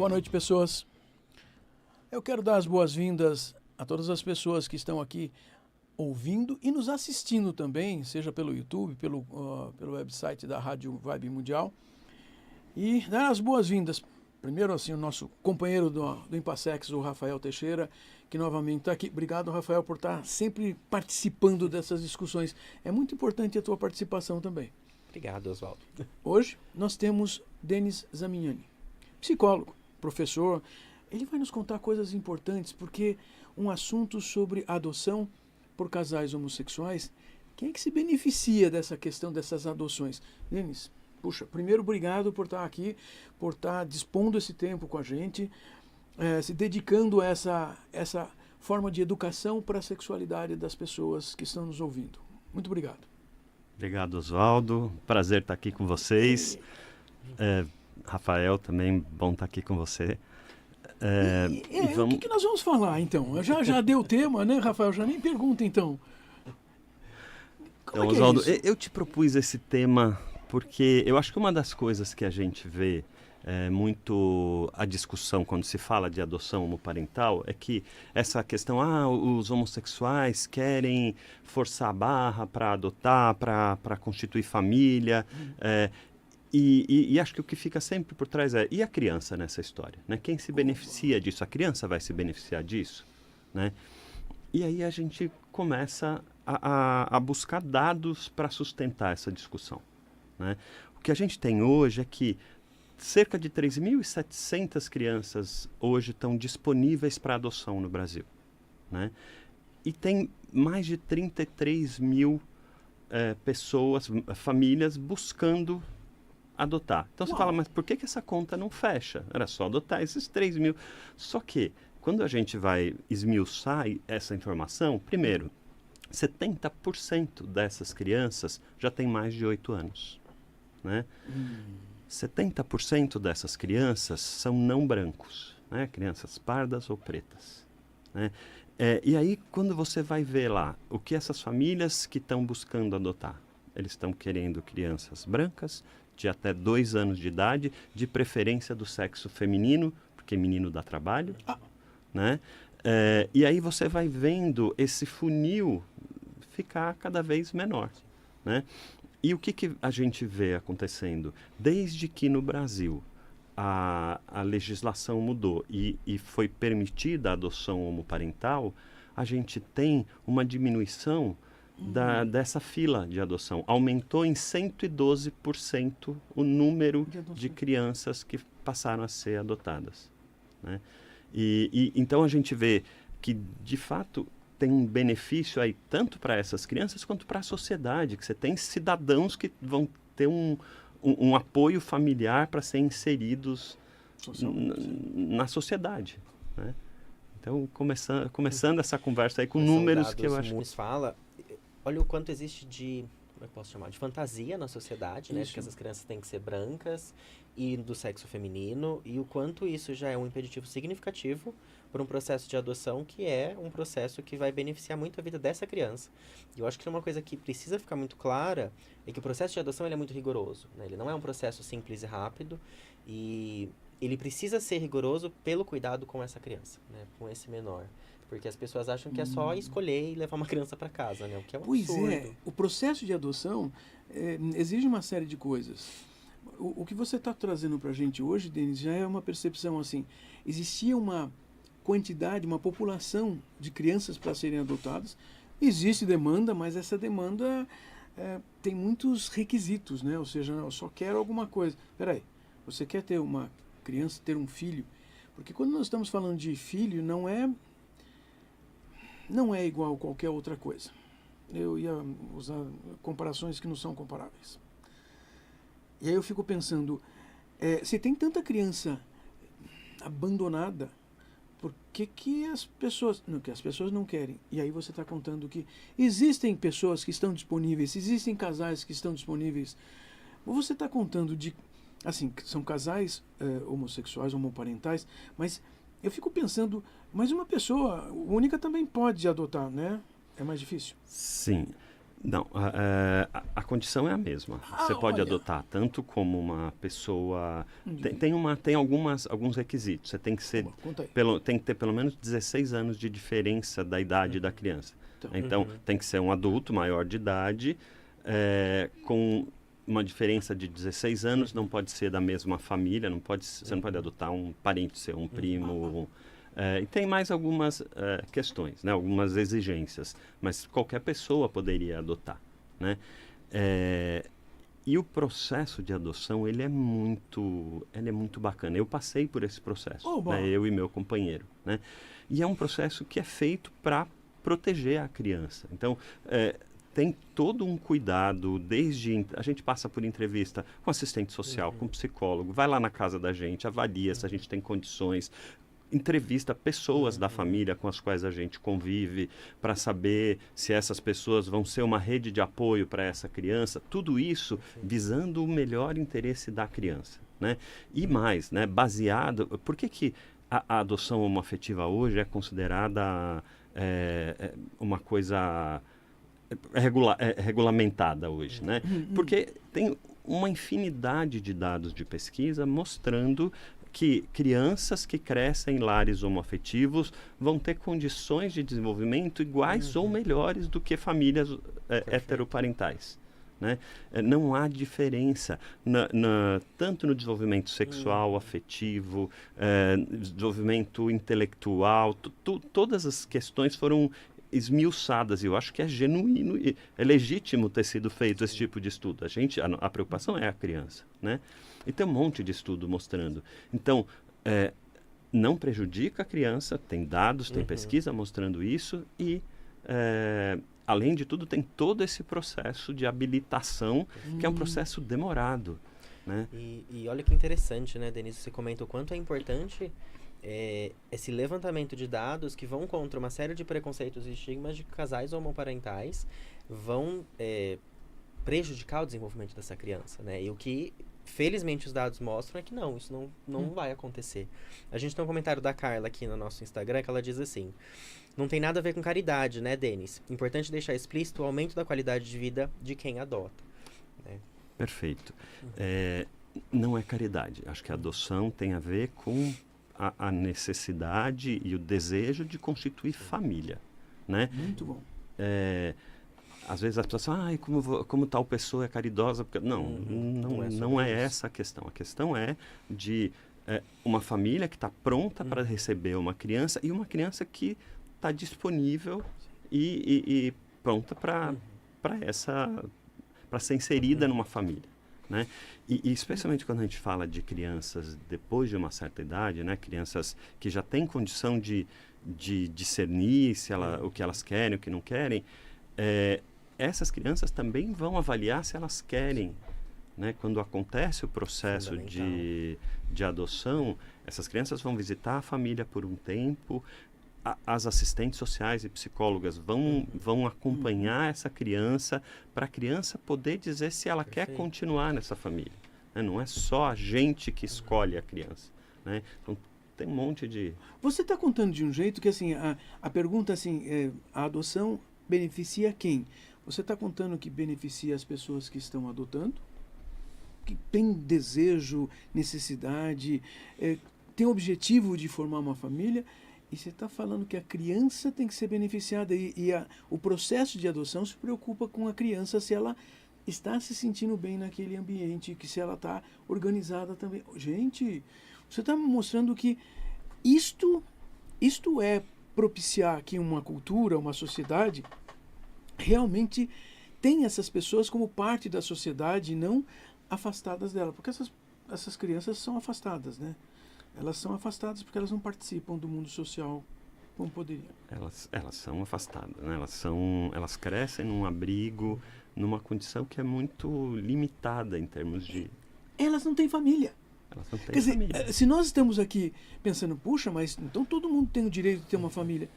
Boa noite, pessoas. Eu quero dar as boas-vindas a todas as pessoas que estão aqui ouvindo e nos assistindo também, seja pelo YouTube, pelo website da Rádio Vibe Mundial. E dar as boas-vindas, primeiro, assim, o nosso companheiro do Impassex, o Rafael Teixeira, que novamente está aqui. Obrigado, Rafael, por estar sempre participando dessas discussões. É muito importante a tua participação também. Obrigado, Oswaldo. Hoje nós temos Denis Zamignani, psicólogo, professor. Ele vai nos contar coisas importantes, porque um assunto sobre adoção por casais homossexuais, quem é que se beneficia dessa questão dessas adoções? Denis, puxa, primeiro, obrigado por estar aqui, por estar dispondo esse tempo com a gente, se dedicando a essa forma de educação para a sexualidade das pessoas que estão nos ouvindo. Muito obrigado. Obrigado, Oswaldo. Prazer estar aqui com vocês. Rafael, também bom estar aqui com você. O que nós vamos falar, então? Já deu o tema, né, Rafael? Já nem pergunta, então. Então, Oswaldo, eu te propus esse tema porque eu acho que uma das coisas que a gente vê muito a discussão quando se fala de adoção homoparental é que essa questão, os homossexuais querem forçar a barra para adotar, para constituir família, e acho que o que fica sempre por trás e a criança nessa história? Né? Quem se beneficia disso? A criança vai se beneficiar disso? Né? E aí a gente começa a buscar dados para sustentar essa discussão. Né? O que a gente tem hoje é que cerca de 3.700 crianças hoje estão disponíveis para adoção no Brasil. Né? E tem mais de 33 mil pessoas, famílias buscando adotar. Então você fala, mas por que essa conta não fecha? Era só adotar esses 3 mil. Só que, quando a gente vai esmiuçar essa informação, primeiro, 70% dessas crianças já têm mais de 8 anos. Né? 70% dessas crianças são não brancos, né? Crianças pardas ou pretas. Né? E aí, quando você vai ver lá o que essas famílias que estão buscando adotar, eles estão querendo crianças brancas, de até 2 anos de idade, de preferência do sexo feminino, porque menino dá trabalho. Né? E aí você vai vendo esse funil ficar cada vez menor. Né? E o que a gente vê acontecendo? Desde que no Brasil a legislação mudou e foi permitida a adoção homoparental, a gente tem uma diminuição dessa fila de adoção. Aumentou em 112% o número de crianças que passaram a ser adotadas. Né? Então a gente vê que, de fato, tem um benefício aí tanto para essas crianças quanto para a sociedade, que você tem cidadãos que vão ter um apoio familiar para serem inseridos na sociedade. Né? Então, começando essa conversa aí com números que eu acho... Fala, olha o quanto existe de, como é que posso chamar, de fantasia na sociedade, né? De que essas crianças têm que ser brancas e do sexo feminino, e o quanto isso já é um impeditivo significativo por um processo de adoção que é um processo que vai beneficiar muito a vida dessa criança. E eu acho que uma coisa que precisa ficar muito clara é que o processo de adoção ele é muito rigoroso. Né? Ele não é um processo simples e rápido, e ele precisa ser rigoroso pelo cuidado com essa criança, né? Com esse menor. Porque as pessoas acham que é só escolher e levar uma criança para casa, né? O que é um absurdo. Pois é, o processo de adoção exige uma série de coisas. O que você está trazendo para a gente hoje, Denis, já é uma percepção assim. Existia uma quantidade, uma população de crianças para serem adotadas. Existe demanda, mas essa demanda tem muitos requisitos, né? Ou seja, eu só quero alguma coisa. Espera aí, você quer ter uma criança, ter um filho? Porque quando nós estamos falando de filho, não é igual a qualquer outra coisa. Eu ia usar comparações que não são comparáveis. E aí eu fico pensando, se tem tanta criança abandonada, por que as pessoas não querem? E aí você está contando que existem pessoas que estão disponíveis, existem casais que estão disponíveis. Ou você está contando assim, são casais homossexuais, homoparentais, mas eu fico pensando, mas uma pessoa única também pode adotar, né? É mais difícil? Sim. Não, a condição é a mesma. Você pode olha. adotar tanto como uma pessoa. Tem alguns requisitos. Você tem que ser. Conta aí. Tem que ter pelo menos 16 anos de diferença da idade da criança. Então, tem que ser um adulto maior de idade, com uma diferença de 16 anos, não pode ser da mesma família, você não pode adotar um parente seu, um primo. E tem mais algumas questões, né? Algumas exigências, mas qualquer pessoa poderia adotar, né? E o processo de adoção, ele é muito bacana. Eu passei por esse processo, né? Eu e meu companheiro, né? E é um processo que é feito para proteger a criança. Então, tem todo um cuidado, desde a gente passa por entrevista com assistente social, com psicólogo, vai lá na casa da gente, avalia se a gente tem condições, entrevista pessoas da família com as quais a gente convive para saber se essas pessoas vão ser uma rede de apoio para essa criança, tudo isso visando o melhor interesse da criança, né? E mais, né, baseado... Por que a adoção homoafetiva hoje é considerada uma coisa regulamentada hoje, né? Porque tem uma infinidade de dados de pesquisa mostrando que crianças que crescem em lares homoafetivos vão ter condições de desenvolvimento iguais ou melhores do que famílias heteroparentais, né? Não há diferença tanto no desenvolvimento sexual, afetivo, desenvolvimento intelectual, todas as questões foram esmiuçadas, e eu acho que é genuíno e é legítimo ter sido feito esse tipo de estudo. A preocupação é a criança, né? E tem um monte de estudo mostrando. Então, não prejudica a criança, tem dados, tem pesquisa mostrando isso, e além de tudo, tem todo esse processo de habilitação, que é um processo demorado, né? E olha que interessante, né, Denise? Você comenta o quanto é importante esse levantamento de dados que vão contra uma série de preconceitos e estigmas de casais homoparentais, vão prejudicar o desenvolvimento dessa criança, né? E o que, felizmente, os dados mostram é que não, isso não vai acontecer. A gente tem um comentário da Carla aqui no nosso Instagram que ela diz assim: não tem nada a ver com caridade, né, Denis? Importante deixar explícito o aumento da qualidade de vida de quem adota, né? Perfeito. Não é caridade. Acho que a adoção tem a ver com a necessidade e o desejo de constituir família, né? Muito bom. Às vezes as pessoas falam, como tal pessoa é caridosa. Porque... Não é essa a questão. A questão é de uma família que está pronta para receber uma criança, e uma criança que está disponível e pronta para ser inserida numa família, né? E especialmente quando a gente fala de crianças depois de uma certa idade, né? Crianças que já têm condição de discernir o que elas querem, o que não querem, essas crianças também vão avaliar se elas querem, né? Quando acontece o processo de adoção, essas crianças vão visitar a família por um tempo, as assistentes sociais e psicólogas vão acompanhar essa criança, para a criança poder dizer se ela quer continuar nessa família, né? Não é só a gente que escolhe a criança, né? Então, tem um monte de... Você está contando de um jeito que, assim, a pergunta, assim, a adoção beneficia quem? Você está contando que beneficia as pessoas que estão adotando, que têm desejo, necessidade, tem o objetivo de formar uma família, e você está falando que a criança tem que ser beneficiada, o processo de adoção se preocupa com a criança, se ela está se sentindo bem naquele ambiente, que se ela está organizada também. Gente, você está me mostrando que isto é propiciar que uma cultura, uma sociedade, realmente tem essas pessoas como parte da sociedade e não afastadas dela. Porque essas crianças são afastadas, né? Elas são afastadas porque elas não participam do mundo social como poderiam. Elas são afastadas, né? Elas crescem num abrigo, numa condição que é muito limitada em termos de... Elas não têm família. Elas não têm Quer família. dizer, se nós estamos aqui pensando, puxa, mas então todo mundo tem o direito de ter uma família.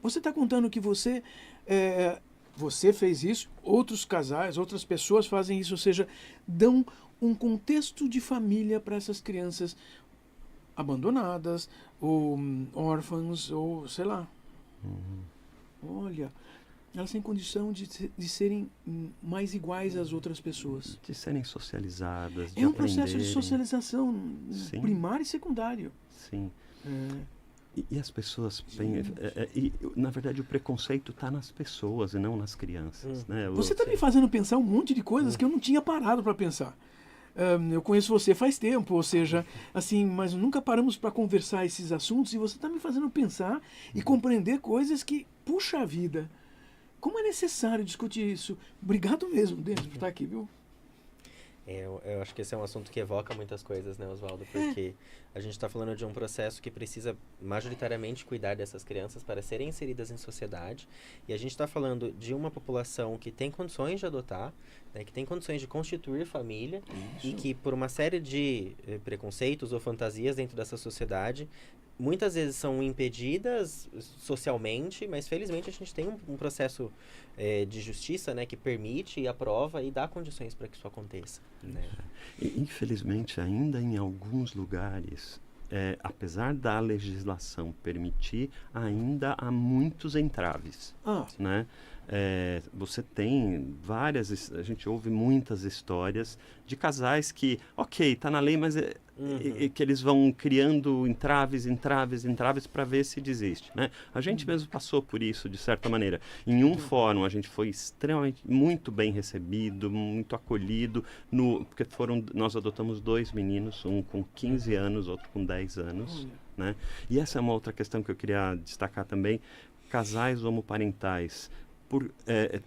Você está contando que você fez isso, outros casais, outras pessoas fazem isso, ou seja, dão um contexto de família para essas crianças abandonadas, ou órfãos, ou sei lá. Olha, Elas têm condição de serem mais iguais às outras pessoas. De serem socializadas, de É um processo de aprenderem. socialização Sim. primário e secundário. Sim. É. E as pessoas... na verdade, o preconceito está nas pessoas e não nas crianças. Né? Você está me fazendo pensar um monte de coisas que eu não tinha parado para pensar. Eu conheço você faz tempo, ou seja, assim, mas nunca paramos para conversar esses assuntos e você está me fazendo pensar e compreender coisas que, puxa a vida, como é necessário discutir isso. Obrigado mesmo, Denis, por estar aqui, viu? Eu acho que esse é um assunto que evoca muitas coisas, né, Oswaldo? Porque a gente está falando de um processo que precisa majoritariamente cuidar dessas crianças para serem inseridas em sociedade. E a gente está falando de uma população que tem condições de adotar, né, que tem condições de constituir família. Isso. E que por uma série de preconceitos ou fantasias dentro dessa sociedade, muitas vezes são impedidas socialmente, mas felizmente a gente tem um processo de justiça, né, que permite e aprova e dá condições para que isso aconteça. Né? E, infelizmente, ainda em alguns lugares, apesar da legislação permitir, ainda há muitos entraves. Né? Você tem a gente ouve muitas histórias de casais que, ok, está na lei, mas que eles vão criando entraves para ver se desiste, né? A gente mesmo passou por isso, de certa maneira. Em um fórum, a gente foi extremamente, muito bem recebido, muito acolhido, porque nós adotamos 2 meninos, um com 15 anos, outro com 10 anos, né? E essa é uma outra questão que eu queria destacar também. Casais homoparentais,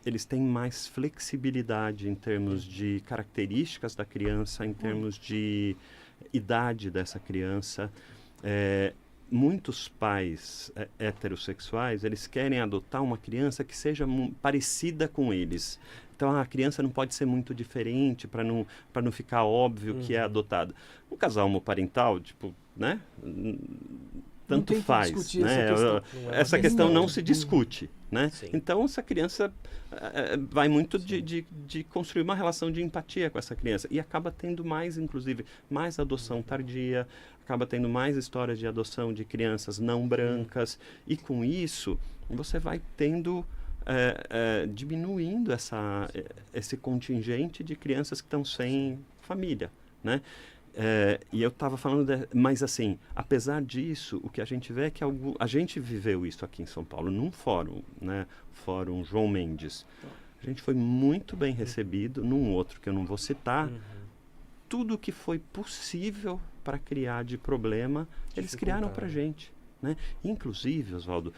eles têm mais flexibilidade em termos de características da criança, em termos de idade dessa criança. Muitos pais heterossexuais, eles querem adotar uma criança que seja parecida com eles. Então, a criança não pode ser muito diferente para não ficar óbvio que é adotada. Um casal homoparental, tipo, né? Tanto faz, né? Essa questão não se discute, né? Então, essa criança vai muito de construir uma relação de empatia com essa criança e acaba tendo inclusive, mais adoção tardia, acaba tendo mais histórias de adoção de crianças não brancas e com isso você vai tendo diminuindo esse contingente de crianças que estão sem família, né? E eu estava falando, mas assim, apesar disso, o que a gente vê é que a gente viveu isso aqui em São Paulo, num fórum, né? Fórum João Mendes. A gente foi muito bem recebido, num outro que eu não vou citar. Tudo que foi possível para criar de problema, eles criaram para a gente, né? Inclusive, Oswaldo,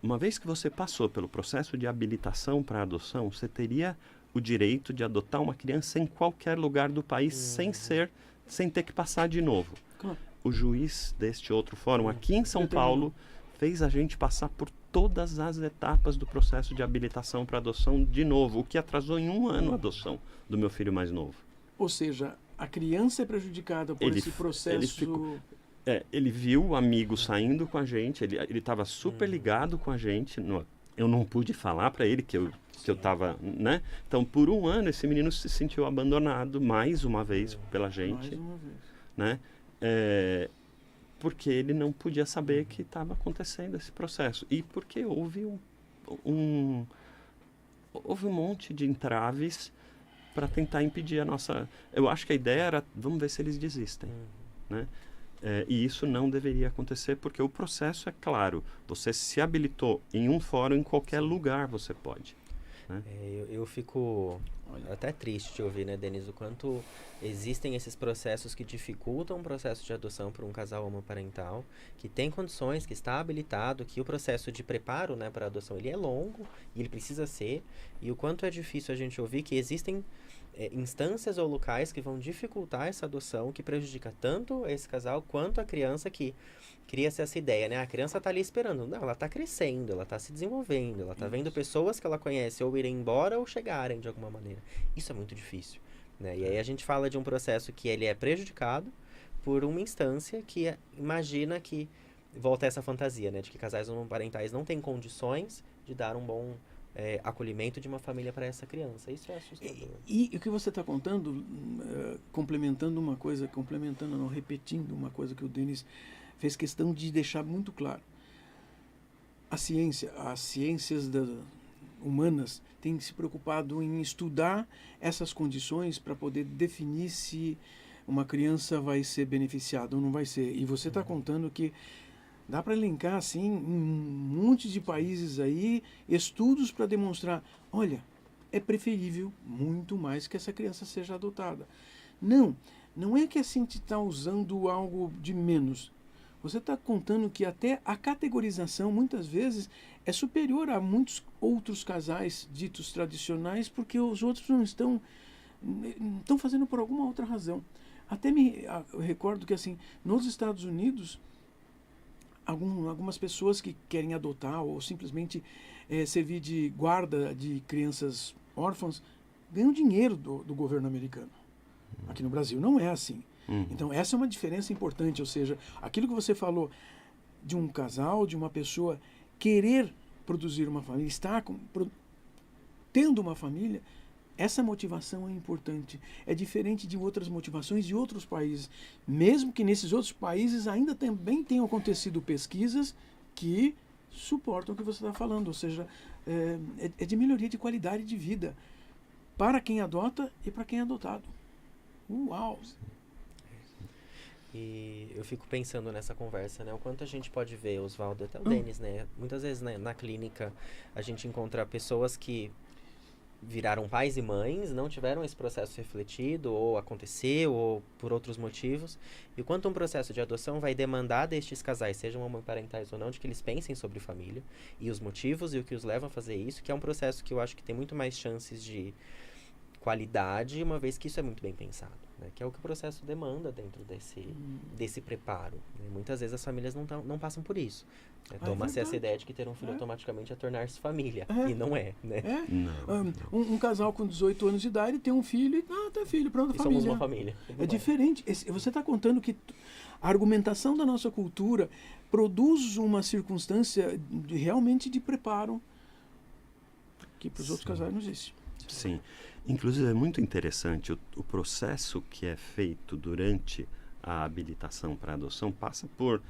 uma vez que você passou pelo processo de habilitação para adoção, você teria o direito de adotar uma criança em qualquer lugar do país sem ter que passar de novo. Claro. O juiz deste outro fórum, aqui em São Paulo, fez a gente passar por todas as etapas do processo de habilitação para adoção de novo, o que atrasou em 1 ano a adoção do meu filho mais novo. Ou seja, a criança é prejudicada por esse processo... Ele viu o amigo saindo com a gente, ele estava super ligado com a gente, eu não pude falar para ele que eu estava, né? Então, por 1 ano, esse menino se sentiu abandonado mais uma vez pela gente, né? Porque ele não podia saber que estava acontecendo esse processo. E porque houve um monte de entraves para tentar impedir a nossa... Eu acho que a ideia era, vamos ver se eles desistem, né? E isso não deveria acontecer porque o processo é claro. Você se habilitou em um fórum, em qualquer lugar você pode. Né? Eu fico até triste de ouvir, né, Denis, o quanto existem esses processos que dificultam o processo de adoção para um casal homoparental, que tem condições, que está habilitado, que o processo de preparo, né, para a adoção ele é longo e ele precisa ser, e o quanto é difícil a gente ouvir que existem instâncias ou locais que vão dificultar essa adoção, que prejudica tanto esse casal quanto a criança, que cria-se essa ideia, né? A criança está ali esperando. Não, ela está crescendo, ela está se desenvolvendo, ela está vendo pessoas que ela conhece ou irem embora ou chegarem de alguma maneira. Isso é muito difícil, né? E aí a gente fala de um processo que ele é prejudicado por uma instância que imagina que volta essa fantasia, né? De que casais homoparentais não têm condições de dar um bom acolhimento de uma família para essa criança. Isso é assustador. E o que você está contando, complementando, não, repetindo uma coisa que o Denis fez questão de deixar muito claro. As ciências humanas têm se preocupado em estudar essas condições para poder definir se uma criança vai ser beneficiada ou não vai ser. E você está contando que dá para elencar, assim, em um monte de países aí, estudos para demonstrar, olha, é preferível muito mais que essa criança seja adotada. Não é que assim te está usando algo de menos. Você está contando que até a categorização, muitas vezes, é superior a muitos outros casais ditos tradicionais, porque os outros não estão fazendo por alguma outra razão. Eu recordo que, assim, nos Estados Unidos, algumas pessoas que querem adotar ou simplesmente servir de guarda de crianças órfãs ganham dinheiro do governo americano. Aqui no Brasil não é assim. Então essa é uma diferença importante, ou seja, aquilo que você falou de um casal, de uma pessoa querer produzir uma família, tendo uma família, essa motivação é importante. É diferente de outras motivações de outros países. Mesmo que nesses outros países ainda também tenham acontecido pesquisas que suportam o que você está falando. Ou seja, é de melhoria de qualidade de vida para quem adota e para quem é adotado. Uau! E eu fico pensando nessa conversa, né? O quanto a gente pode ver, Oswaldo, até o Denis, né? Muitas vezes na clínica a gente encontra pessoas que viraram pais e mães, não tiveram esse processo refletido, ou aconteceu, ou por outros motivos. E o quanto um processo de adoção vai demandar destes casais, sejam homoparentais ou não, de que eles pensem sobre família, e os motivos e o que os leva a fazer isso, que é um processo que eu acho que tem muito mais chances de qualidade, uma vez que isso é muito bem pensado, né? Que é o que o processo demanda dentro desse preparo, né? Muitas vezes as famílias não passam por isso, né? Toma-se essa ideia de que ter um filho automaticamente é tornar-se família, e não é, né? Um casal com 18 anos de idade tem um filho e tá filho, pronto, família. Somos uma família. É diferente. Você está contando que a argumentação da nossa cultura produz uma circunstância realmente de preparo que para os outros casais não existe. Sim. Inclusive, é muito interessante o processo que é feito durante a habilitação para adoção passa por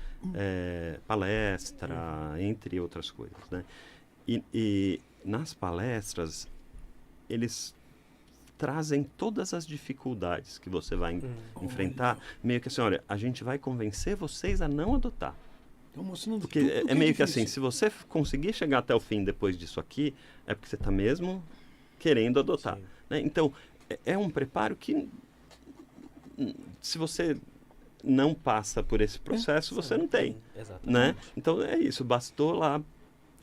palestra, entre outras coisas, né? E nas palestras, eles trazem todas as dificuldades que você vai enfrentar, meio que assim, olha, a gente vai convencer vocês a não adotar. Porque é meio que assim, se você conseguir chegar até o fim depois disso aqui, é porque você está mesmo querendo adotar, né? Então, é um preparo que, se você não passa por esse processo, você não tem, né? Então, é isso, bastou lá,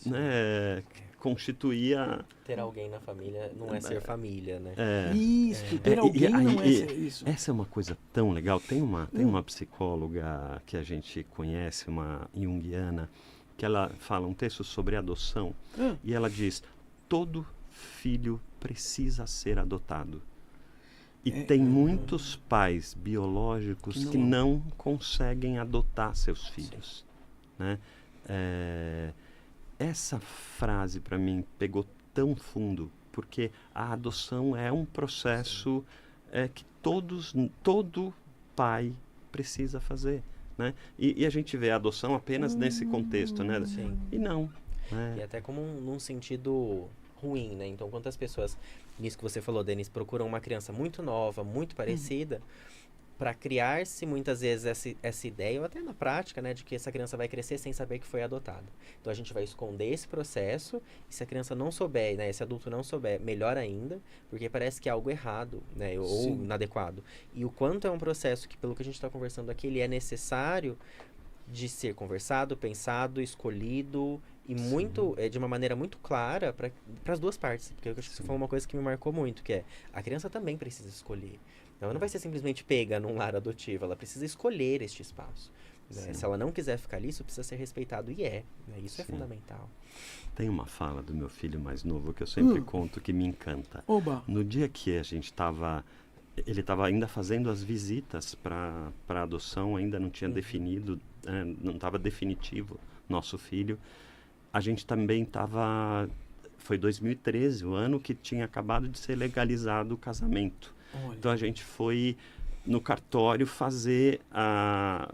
né, constituir ter alguém na família não é ser família, né? Isso, ter alguém não é ser isso. Essa é uma coisa tão legal. Tem uma psicóloga que a gente conhece, uma junguiana, que ela fala um texto sobre adoção, e ela diz, todo filho precisa ser adotado. E tem muitos pais biológicos que não conseguem adotar seus filhos, né? Essa frase, para mim, pegou tão fundo, porque a adoção é um processo que todo pai precisa fazer, né? E a gente vê a adoção apenas nesse contexto, né? E não. E até como num sentido ruim, né? Então, quantas pessoas, nisso que você falou, Denis, procuram uma criança muito nova, muito parecida, para criar-se muitas vezes essa ideia, ou até na prática, né, de que essa criança vai crescer sem saber que foi adotada. Então, a gente vai esconder esse processo, e se a criança não souber, né, esse adulto não souber, melhor ainda, porque parece que é algo errado, né, ou inadequado. E o quanto é um processo que, pelo que a gente está conversando aqui, ele é necessário de ser conversado, pensado, escolhido, e muito, de uma maneira muito clara para as duas partes. Porque eu acho que isso foi uma coisa que me marcou muito, que é, a criança também precisa escolher. Ela não vai ser simplesmente pega num lar adotivo, ela precisa escolher este espaço. Né? Se ela não quiser ficar ali, isso precisa ser respeitado, e né? Isso é fundamental. Tem uma fala do meu filho mais novo que eu sempre conto que me encanta. Oba. No dia que a gente ele estava ainda fazendo as visitas para adoção, ainda não tinha definido, não estava definitivo nosso filho. A gente também foi 2013, o ano que tinha acabado de ser legalizado o casamento. Então a gente foi no cartório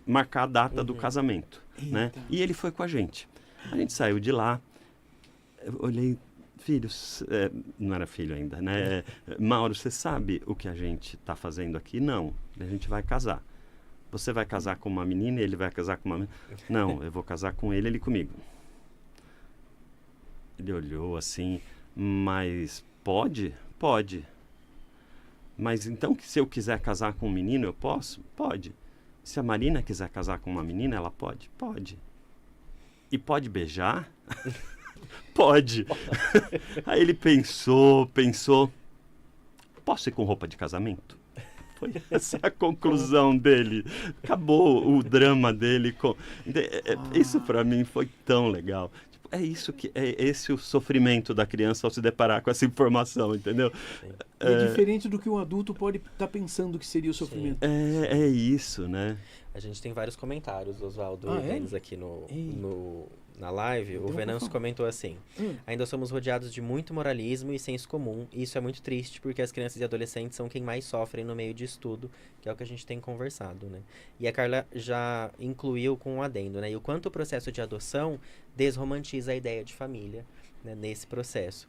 marcar a data do casamento, né? E ele foi com a gente. A gente saiu de lá, eu olhei, filhos, não era filho ainda, né? Mauro, você sabe o que a gente está fazendo aqui? Não, a gente vai casar. Você vai casar com uma menina e ele vai casar com uma menina? Não, eu vou casar com ele comigo. Ele olhou assim, mas pode? Pode. Mas então, se eu quiser casar com um menino, eu posso? Pode. Se a Marina quiser casar com uma menina, ela pode? Pode. E pode beijar? Pode. Aí ele pensou. Posso ir com roupa de casamento? Foi essa a conclusão dele. Acabou o drama dele. Isso para mim foi tão legal. É isso que é esse o sofrimento da criança ao se deparar com essa informação, entendeu? É diferente do que um adulto pode estar pensando que seria o sofrimento. É isso, né? A gente tem vários comentários, Oswaldo e é? Denis, aqui na live. O Venâncio comentou assim: ainda somos rodeados de muito moralismo e senso comum, e isso é muito triste, porque as crianças e adolescentes são quem mais sofrem no meio de estudo, que é o que a gente tem conversado, né? E a Carla já incluiu com um adendo, né? E o quanto o processo de adoção desromantiza a ideia de família, né, nesse processo.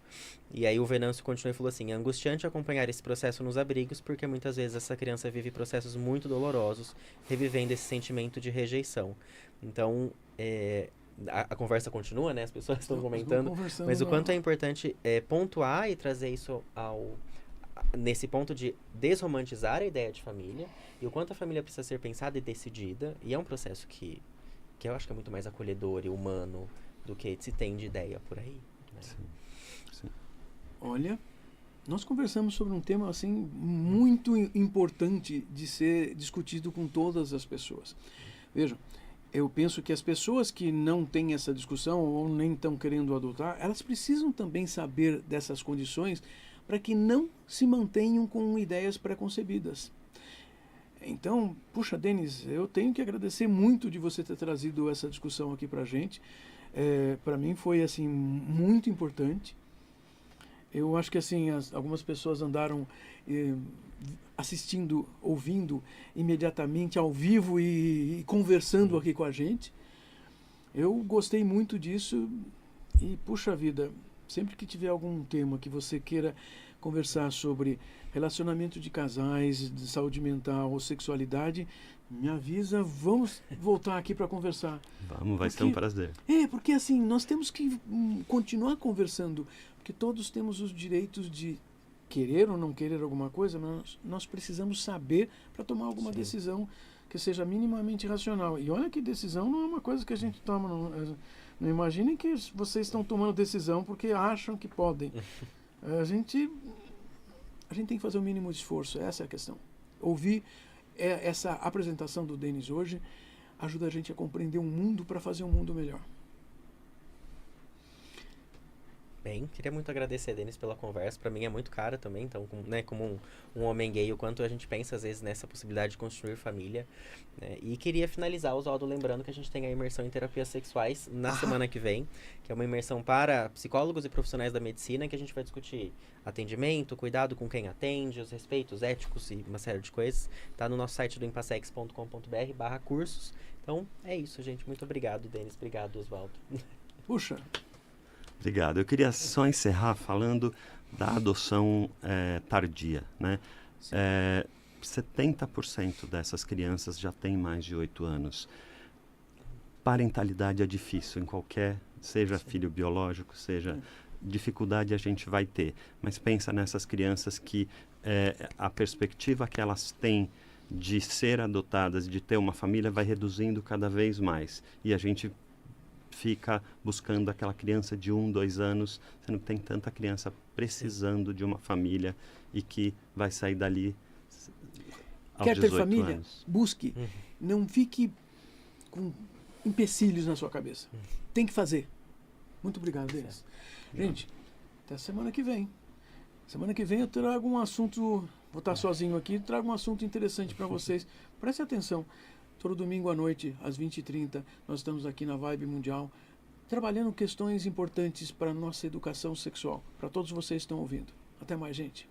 E aí o Venâncio continuou e falou assim: é angustiante acompanhar esse processo nos abrigos, porque muitas vezes essa criança vive processos muito dolorosos, revivendo esse sentimento de rejeição. Então, a conversa continua, né? As pessoas estão comentando, mas o quanto é importante pontuar e trazer isso nesse ponto de desromantizar a ideia de família, e o quanto a família precisa ser pensada e decidida, e é um processo que eu acho que é muito mais acolhedor e humano do que se tem de ideia por aí, né? Sim. Olha, nós conversamos sobre um tema assim muito importante de ser discutido com todas as pessoas. Vejam, eu penso que as pessoas que não têm essa discussão ou nem estão querendo adotar, elas precisam também saber dessas condições para que não se mantenham com ideias preconcebidas. Então, puxa, Denis, eu tenho que agradecer muito de você ter trazido essa discussão aqui para a gente. Para mim foi assim muito importante. Eu acho que assim algumas pessoas andaram assistindo, ouvindo imediatamente ao vivo e conversando aqui com a gente. Eu gostei muito disso e, puxa vida, sempre que tiver algum tema que você queira conversar sobre relacionamento de casais, de saúde mental ou sexualidade, me avisa, vamos voltar aqui para conversar. Vamos, vai ser um prazer. Porque assim, nós temos que continuar conversando, porque todos temos os direitos de querer ou não querer alguma coisa, mas nós precisamos saber para tomar alguma decisão que seja minimamente racional. E olha que decisão não é uma coisa que a gente toma. Não imaginem que vocês estão tomando decisão porque acham que podem. A gente tem que fazer o mínimo esforço, essa é a questão. Ouvir essa apresentação do Denis hoje ajuda a gente a compreender o mundo para fazer um mundo melhor. Bem, queria muito agradecer, Denis, pela conversa. Para mim é muito cara também, então, como um homem gay, o quanto a gente pensa, às vezes, nessa possibilidade de construir família. Né? E queria finalizar, Oswaldo, lembrando que a gente tem a imersão em terapias sexuais na semana que vem, que é uma imersão para psicólogos e profissionais da medicina, que a gente vai discutir atendimento, cuidado com quem atende, os respeitos éticos e uma série de coisas. Tá no nosso site do impassex.com.br/cursos. Então, é isso, gente. Muito obrigado, Denis. Obrigado, Oswaldo. Puxa. Obrigado. Eu queria só encerrar falando da adoção tardia, né? 70% dessas crianças já têm mais de 8 anos. Parentalidade é difícil em qualquer, seja filho biológico, seja dificuldade a gente vai ter. Mas pensa nessas crianças que a perspectiva que elas têm de ser adotadas, de ter uma família, vai reduzindo cada vez mais. E a gente fica buscando aquela criança de 1, 2 anos, sendo que tem tanta criança precisando de uma família e que vai sair dali aos 18 Quer ter família? anos. Busque. Não fique com empecilhos na sua cabeça. Tem que fazer. Muito obrigado, Denis. Gente, até semana que vem. Semana que vem eu trago um assunto, vou estar sozinho aqui, trago um assunto interessante para vocês. Preste atenção. Todo domingo à noite, às 20h30, nós estamos aqui na Vibe Mundial, trabalhando questões importantes para a nossa educação sexual, para todos vocês que estão ouvindo. Até mais, gente.